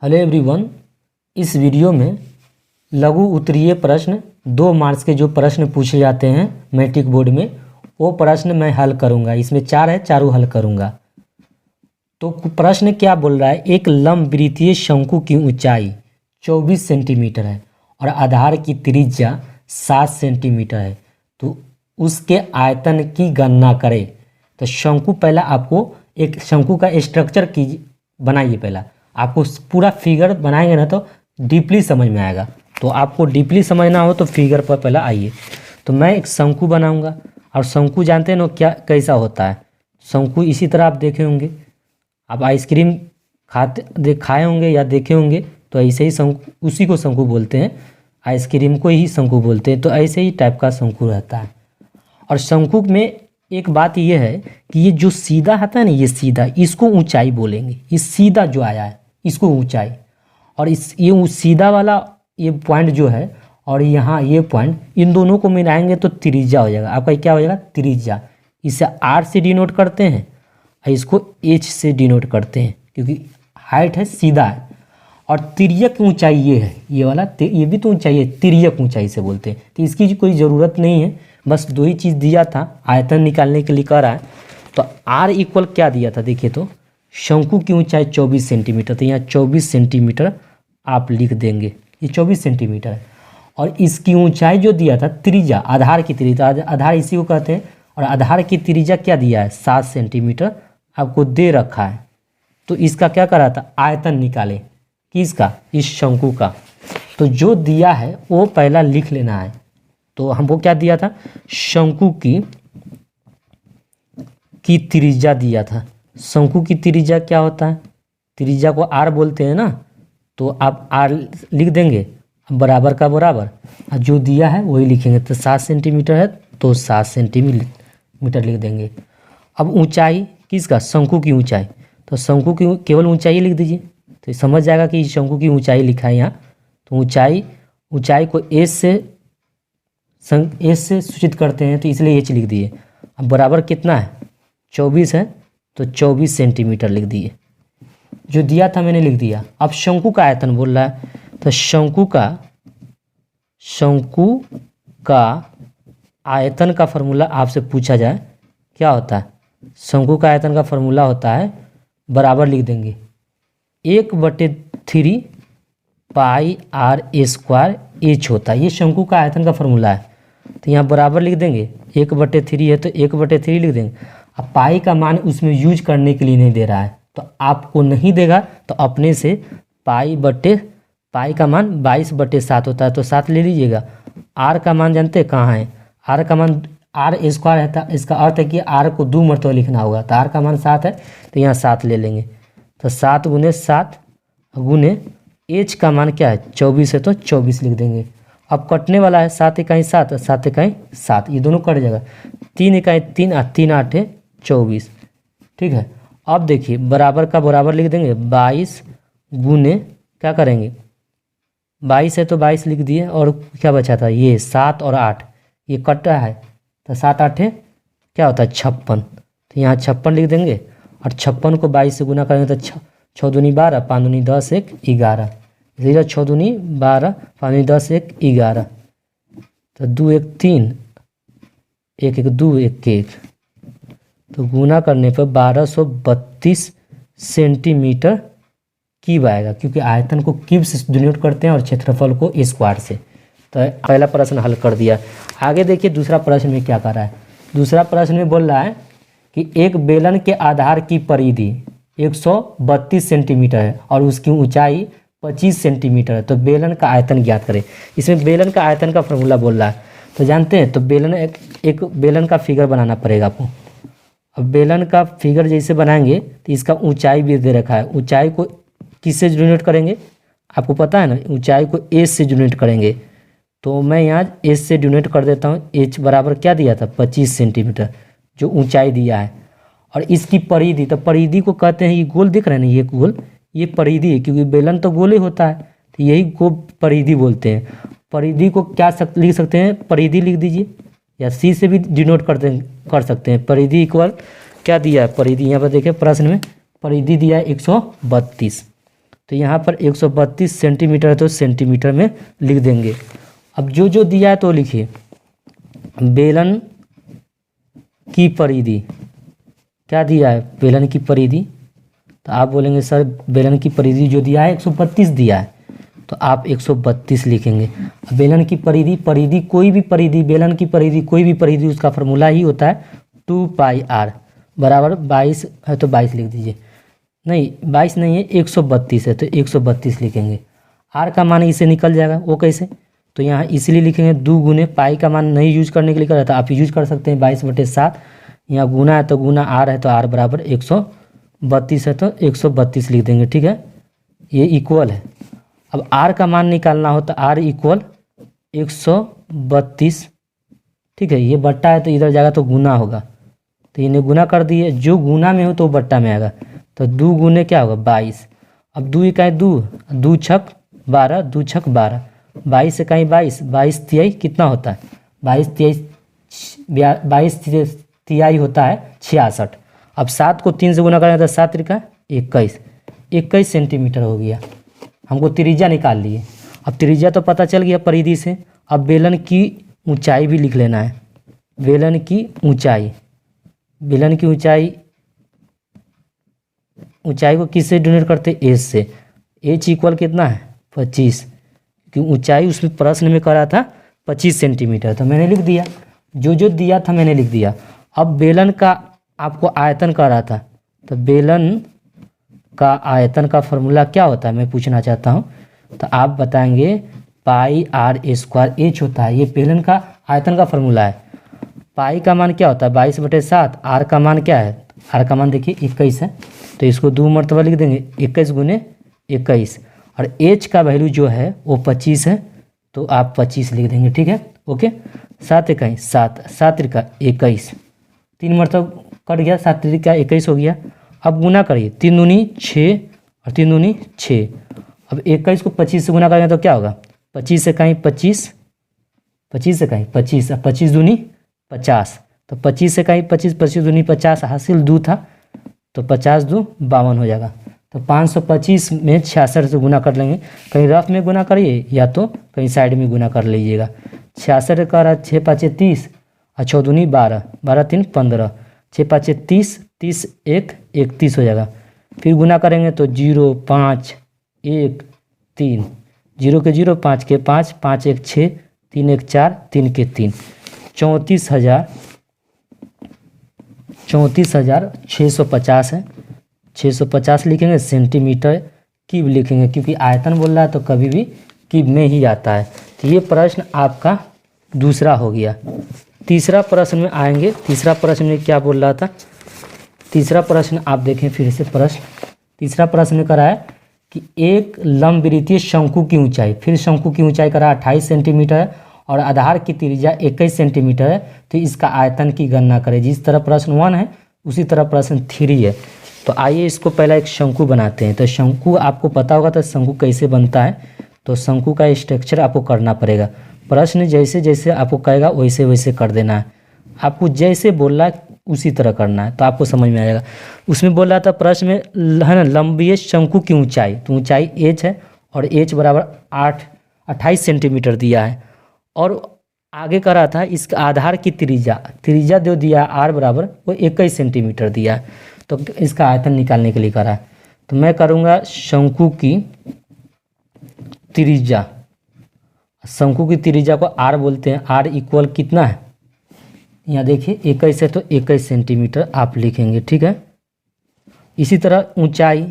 Hello everyone, इस video में लघु उत्तरीय प्रश्न 2 मार्क्स के जो प्रश्न पूछे जाते हैं मैट्रिक बोर्ड में वो प्रश्न मैं हल करूंगा। इसमें 4 है, चारों हल करूंगा। तो प्रश्न क्या बोल रहा है, एक लंबवृत्तीय शंकु की ऊंचाई 24 सेंटीमीटर है और आधार की त्रिज्या 7 सेंटीमीटर है, तो उसके आयतन की गणना करें। तो शंकु, पहला आपको एक शंकु का स्ट्रक्चर की बनाइए। पहला आपको पूरा फिगर बनाएंगे ना तो डीपली समझ में आएगा। तो आपको डीपली समझना हो तो फिगर पर पहले आइए। तो मैं एक शंकु बनाऊंगा और शंकु जानते हैं ना क्या कैसा होता है। शंकु इसी तरह आप देखे होंगे, आप आइसक्रीम खाए होंगे या देखे होंगे, तो ऐसे ही शंकु, उसी को शंकु बोलते हैं, आइसक्रीम को ही शंकु बोलते हैं। तो ऐसे ही टाइप का शंकु रहता है। और शंकु में एक बात यह है कि ये जो सीधा आता है ना, ये सीधा, इसको ऊंचाई बोलेंगे। ये सीधा जो आया है इसको ऊंचाई, और ये सीधा वाला ये पॉइंट जो है और यहाँ ये पॉइंट, इन दोनों को मिलाएंगे तो त्रिज्या हो जाएगा। आपका क्या हो जाएगा, त्रिज्या। इसे आर से डिनोट करते हैं और इसको एच से डिनोट करते हैं, क्योंकि हाइट है, सीधा है। और तिर्यक ऊंचाई ये है, ये वाला ये भी तो ऊंचाई है, तिर्यक ऊंचाई से बोलते हैं। तो इसकी कोई ज़रूरत नहीं है, बस 2 ही चीज़ दिया था, आयतन निकालने के लिए कर रहा है। तो आर इक्वल क्या दिया था, देखिए तो शंकु की ऊंचाई 24 सेंटीमीटर, तो यहाँ 24 सेंटीमीटर आप लिख देंगे, ये 24 सेंटीमीटर है। और इसकी ऊंचाई जो दिया था त्रिज्या, आधार की त्रिज्या, आधार इसी को कहते हैं, और आधार की त्रिज्या क्या दिया है, 7 सेंटीमीटर आपको दे रखा है। तो इसका क्या करा था, आयतन निकाले, किसका, इस शंकु का। तो जो दिया है वो पहला लिख लेना है। तो हमको क्या दिया था, शंकु की त्रिज्या दिया था। शंकु की त्रिज्या क्या होता है, त्रिज्या को आर बोलते हैं ना, तो आप आर लिख देंगे, बराबर का बराबर, और जो दिया है वही लिखेंगे। तो 7 सेंटीमीटर है तो 7 सेंटीमीटर लिख देंगे। अब ऊंचाई किसका, शंकु की ऊंचाई, तो शंकु की केवल ऊंचाई लिख दीजिए, तो समझ जाएगा कि शंकु की ऊंचाई लिखा है यहाँ। तो ऊंचाई को एच से सूचित करते हैं, तो इसलिए एच लिख दिए। अब बराबर कितना है, 24 है, तो 24 सेंटीमीटर लिख दिए। जो दिया था मैंने लिख दिया। अब शंकु का आयतन बोल रहा है, तो शंकु का आयतन का फॉर्मूला आपसे पूछा जाए क्या होता है। शंकु का आयतन का फॉर्मूला होता है, बराबर लिख देंगे 1/3 पाई आर स्क्वायर एच होता है। ये शंकु का आयतन का फॉर्मूला है। तो यहाँ बराबर लिख देंगे, 1/3 है तो 1/3 लिख देंगे। अब पाई का मान उसमें यूज करने के लिए नहीं दे रहा है, तो आपको नहीं देगा तो अपने से पाई का मान 22/7 होता है, तो 7 ले लीजिएगा। आर का मान जानते हैं कहाँ है, आर का मान आर स्क्वायर है, था इसका अर्थ है कि आर को 2 मरतबा लिखना होगा। तो आर का मान 7 है, तो यहाँ 7 ले लेंगे। तो 7 × 7 गुने एच का मान क्या है, 24 है, तो 24 लिख देंगे। अब कटने वाला है, 7 इकाई 7, 7 इकाई 7, ये दोनों कट जाएगा। 3 इकाई 3, 3 8 24, ठीक है। अब देखिए बराबर का बराबर लिख देंगे, 22 गुने क्या करेंगे, 22 है तो 22 लिख दिए, और क्या बचा था, ये 7 और 8, ये कटा है, तो 7 8 क्या होता है, 56। तो यहाँ 56 लिख देंगे, और 56 को 22 से गुना करेंगे तो 6 दूनी 12, 5 दूनी 10, 1 11, 6 दूनी 12, 5 दूनी 10, 1 11, तो 2 1 3, 1 1 2, 1 1, तो गुना करने पर 1232 सेंटीमीटर क्यूब आएगा, क्योंकि आयतन को क्यूब से डिनोट करते हैं और क्षेत्रफल को स्क्वायर से। तो पहला प्रश्न हल कर दिया। आगे देखिए दूसरा प्रश्न में क्या कर रहा है। दूसरा प्रश्न में बोल रहा है कि एक बेलन के आधार की परिधि 132 सेंटीमीटर है और उसकी ऊंचाई 25 सेंटीमीटर है, तो बेलन का आयतन ज्ञात करें। इसमें बेलन का आयतन का फॉर्मूला बोल रहा है, तो जानते हैं। तो बेलन एक बेलन का फिगर बनाना पड़ेगा आपको। अब बेलन का फिगर जैसे बनाएंगे तो इसका ऊंचाई भी दे रखा है। ऊंचाई को किससे डिनोट करेंगे, आपको पता है ना, ऊंचाई को एच से डिनोट करेंगे। तो मैं यहाँ एच से डिनोट कर देता हूँ। एच बराबर क्या दिया था, 25 सेंटीमीटर जो ऊंचाई दिया है। और इसकी परिधि, तो परिधि को कहते हैं, ये गोल दिख रहा है ना, ये गोल, ये परिधि है, क्योंकि बेलन तो गोल ही होता है, तो यही को परिधि बोलते हैं। परिधि को क्या लिख सकते हैं, परिधि लिख दीजिए, या सी से भी डिनोट कर सकते हैं। परिधि इक्वल क्या दिया है, परिधि यहाँ पर देखिए प्रश्न में परिधि दिया है 132। तो यहाँ पर 132 सेंटीमीटर है तो सेंटीमीटर में लिख देंगे। अब जो जो दिया है तो लिखिए। बेलन की परिधि क्या दिया है, बेलन की परिधि, तो आप बोलेंगे सर बेलन की परिधि जो दिया है 132 दिया है, तो आप 132 लिखेंगे। अब बेलन की परिधि, परिधि कोई भी परिधि, बेलन की परिधि कोई भी परिधि, उसका फार्मूला ही होता है 2πr बराबर 22 है तो 22 लिख दीजिए, नहीं 22 नहीं है 132 है तो 132 लिखेंगे। आर का मान इसे निकल जाएगा, वो कैसे, तो यहाँ इसलिए लिखेंगे 2 गुने पाई का मान नहीं यूज करने के लिए करा था, आप यूज कर सकते हैं 22/7, यहाँ गुना है तो गुना आर है तो आर बराबर 132 है तो 132 लिख देंगे। ठीक है, ये इक्वल है। अब आर का मान निकालना हो तो आर इक्वल 132। ठीक है, ये बट्टा है तो इधर जाएगा तो गुना होगा, तो इन्हें गुना कर दिए, जो गुना में हो तो बट्टा में आएगा, तो 2 गुने क्या होगा 22। अब 2 इकाई 2, 2 छक 12, 2 छक 12, 22 इकाई 22, 22 तिहाई कितना होता है, 22 तिहाई होता है 66। अब 7 को 3 से गुना करेंगे तो 7 त्रिका 21, 21 सेंटीमीटर हो गया। हमको त्रिज्या निकाल लिए। अब त्रिज्या तो पता चल गया परिधि से, अब बेलन की ऊंचाई भी लिख लेना है। बेलन की ऊंचाई, बेलन की ऊंचाई, ऊंचाई को किससे डिनोट करते हैं, एच से। एच इक्वल कितना है 25, क्योंकि ऊंचाई उसमें प्रश्न में करा था 25 सेंटीमीटर, तो मैंने लिख दिया, जो जो दिया था मैंने लिख दिया। अब बेलन का आपको आयतन कर रहा था, तो बेलन का आयतन का फॉर्मूला क्या होता है मैं पूछना चाहता हूँ, तो आप बताएंगे πr² एच होता है, ये बेलन का आयतन का फॉर्मूला है। पाई का मान क्या होता है 22/7, आर का मान क्या है, आर का मान देखिए 21 है, तो इसको 2 मरतबा लिख देंगे 21 गुने 21, और एच का वैल्यू जो है वो 25 है तो आप 25 लिख देंगे। ठीक है, ओके। 7 इकाई 7, 7 त्रिका 21, 3 मरतब कट गया, 7 त्रिका 21 हो गया। अब गुना करिए, 3 दूनी 6 और 3 दूनी 6। अब 21 को 25 से गुना करेंगे तो क्या होगा, 25 इकाई 25, 25 इकाई 25, अब 25 दूनी 50, तो 25 इकाई 25, 25 दूनी 50, हासिल 2 था तो 50 2 52 हो जाएगा। तो 525 में 66 से गुना कर लेंगे, कहीं रफ में गुना करिए या तो कहीं साइड में गुना कर लीजिएगा। 66 का रहा 6 5 30 और 6 दूनी 12, 12 3 15, 6 5 30, 30 1 31 हो जाएगा। फिर गुना करेंगे तो 0 5 1 3, 0 के 0, 5 के 5, 5 1 6, 3 1 4, 3 के 3, 34,650 है। 650 लिखेंगे, सेंटीमीटर क्यूब लिखेंगे, क्योंकि आयतन बोल रहा है तो कभी भी क्यूब में ही आता है। तो ये प्रश्न आपका दूसरा हो गया। तीसरा प्रश्न में आएंगे। तीसरा प्रश्न में क्या बोल रहा था, तीसरा प्रश्न आप देखें फिर से प्रश्न। तीसरा प्रश्न में करा है कि एक लंबवृत्तीय शंकु की ऊंचाई, फिर शंकु की ऊंचाई करा 28 सेंटीमीटर है और आधार की त्रिज्या 21 सेंटीमीटर है, तो इसका आयतन की गणना करें। जिस तरह प्रश्न 1 है उसी तरह प्रश्न 3 है। तो आइए इसको पहला एक शंकु बनाते हैं। तो शंकु आपको पता होगा तो शंकु कैसे बनता है, तो शंकु का स्ट्रक्चर आपको करना पड़ेगा। प्रश्न जैसे जैसे आपको कहेगा वैसे वैसे कर देना है, आपको जैसे बोल रहा है उसी तरह करना है, तो आपको समझ में आ जाएगा। उसमें बोल रहा था प्रश्न में है ना, लंबीय शंकु की ऊंचाई, तो ऊंचाई h है और h बराबर 28 सेंटीमीटर दिया है, और आगे कर रहा था इसका आधार की त्रिज्या, त्रिज्या जो दिया r बराबर वो 21 सेंटीमीटर दिया है, तो इसका आयतन निकालने के लिए करा है। तो मैं करूँगा शंकु की त्रिज्या, शंकु की त्रिज्या को r बोलते हैं। r इक्वल कितना है, यहाँ देखिए 21 है तो 21 सेंटीमीटर आप लिखेंगे। ठीक है, इसी तरह ऊंचाई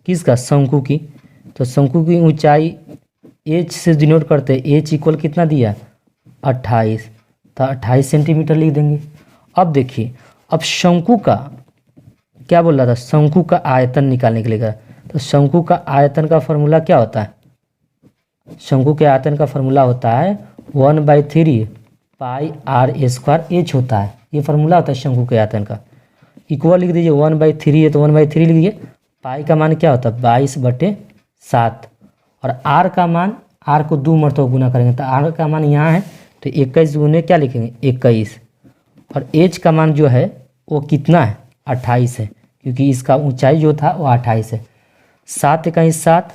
किसका, शंकु की, तो शंकु की ऊंचाई h से डिनोट करते हैं। h इक्वल कितना दिया 28, तो 28 सेंटीमीटर लिख देंगे। अब देखिए, अब शंकु का क्या बोल रहा था, शंकु का आयतन निकालने के लिए कहा, तो शंकु का आयतन का फॉर्मूला क्या होता है, शंकु के आयतन का फॉर्मूला होता है 1/3 πr² h होता है। ये फार्मूला होता है शंकु के आयतन का। इक्वल लिख दीजिए, 1/3 है तो 1/3 लिख दीजिए। पाई का मान क्या होता है 22/7, और r का मान, r को 2 मरतबा गुना करेंगे तो r का मान यहाँ है तो 21 गुने क्या लिखेंगे 21, और h का मान जो है वो कितना है 28 है, क्योंकि इसका ऊंचाई जो था वो 28 है। 7 इकाई 7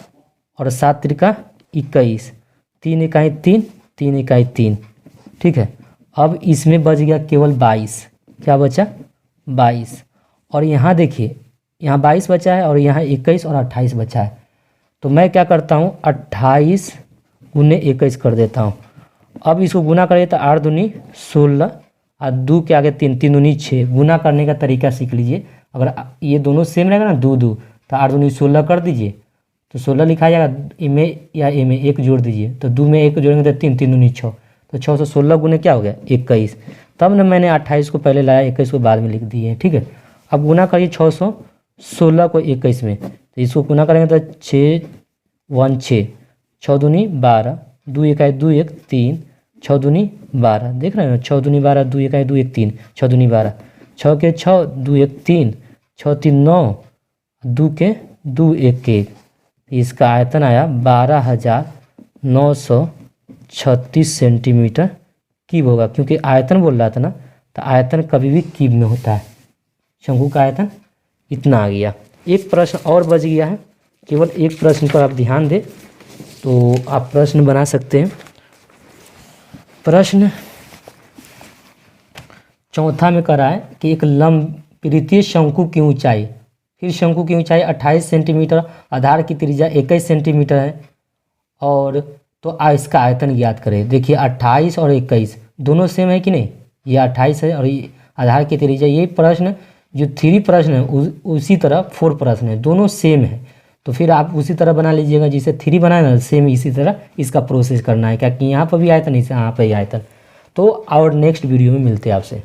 और 7 त्रिका 21, 3 इकाई 3, 3 इकाई 3। ठीक है, अब इसमें बच गया केवल 22। क्या बचा? 22। और यहाँ देखिए, यहाँ 22 बचा है और यहाँ 21 और 28 बचा है। तो मैं क्या करता हूँ, 28 गुने 21 कर देता हूँ। अब इसको गुना करिए तो 8 दूनी 16 और 2 के आगे 3, 3 दूनी 6। गुना करने का तरीका सीख लीजिए। अगर ये दोनों सेम रहेगा ना, 2 2, तो 8 दूनी 16 कर दीजिए तो 16 लिखा जाएगा। इमें या ए में 1 जोड़ दीजिए तो 2 में 1 जोड़ेंगे तो 3, 3 दूनी 6, तो 6 से 16 गुने क्या हो गया? 21। तब ना मैंने 28 को पहले लाया, 21 को बाद में लिख दिए। ठीक है, अब गुना करिए 616 को 21 में, तो इसको गुना करेंगे तो 6 1 6, 6 दूनी 12, 2 इकाई 2 1 3, 6 दूनी 12। देख रहे हैं ना, 6 दूनी 12, 2 इकाई 2 1 3, 6 दूनी 12, 6 के 6, 2 1 3, 6 3 9, 2 के 2 1 1। इसका आयतन आया 12,936 सेंटीमीटर क्यूब होगा। क्योंकि आयतन बोल रहा था ना, तो आयतन कभी भी क्यूब में होता है। शंकु का आयतन इतना आ गया। एक प्रश्न और बच गया है, केवल एक प्रश्न पर आप ध्यान दें तो आप प्रश्न बना सकते हैं। प्रश्न चौथा में करा है कि एक लंबवृत्तीय शंकु की ऊंचाई, फिर शंकु की ऊंचाई 28 सेंटीमीटर, आधार की त्रिज्या 21 सेंटीमीटर है, और तो इसका आयतन ज्ञात करें। देखिए 28 और 21 दोनों सेम है कि नहीं? ये 28 है और ये आधार की त्रिज्या। ये प्रश्न जो 3 प्रश्न है उसी तरह 4 प्रश्न है, दोनों सेम है। तो फिर आप उसी तरह बना लीजिएगा, जिसे 3 बनाए ना, सेम इसी तरह इसका प्रोसेस करना है। क्या कि यहाँ पर भी आयतन, इसे यहाँ पर भी आयतन। तो और नेक्स्ट वीडियो में मिलते हैं आपसे।